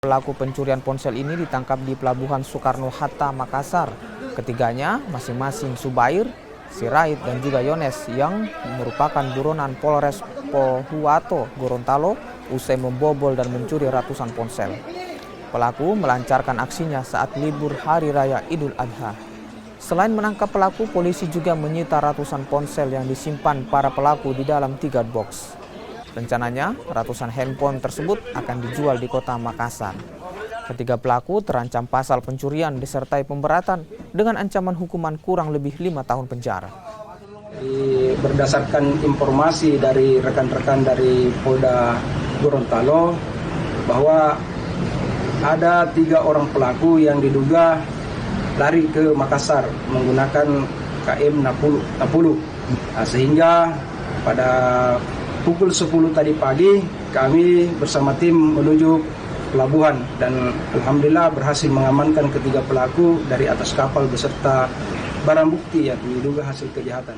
Pelaku pencurian ponsel ini ditangkap di Pelabuhan Soekarno-Hatta, Makassar. Ketiganya masing-masing Subair, Sirait, dan juga Yones yang merupakan buronan Polres Pohuwato, Gorontalo usai membobol dan mencuri ratusan ponsel. Pelaku melancarkan aksinya saat libur Hari Raya Idul Adha. Selain menangkap pelaku, polisi juga menyita ratusan ponsel yang disimpan para pelaku di dalam 3 box. Rencananya, ratusan handphone tersebut akan dijual di kota Makassar. Ketiga pelaku terancam pasal pencurian disertai pemberatan dengan ancaman hukuman kurang lebih 5 tahun penjara. Berdasarkan informasi dari rekan-rekan dari Polda Gorontalo bahwa ada 3 orang pelaku yang diduga lari ke Makassar menggunakan KM Napulu. Sehingga pada pukul 10 tadi pagi kami bersama tim menuju pelabuhan dan alhamdulillah berhasil mengamankan ketiga pelaku dari atas kapal beserta barang bukti yang diduga hasil kejahatan.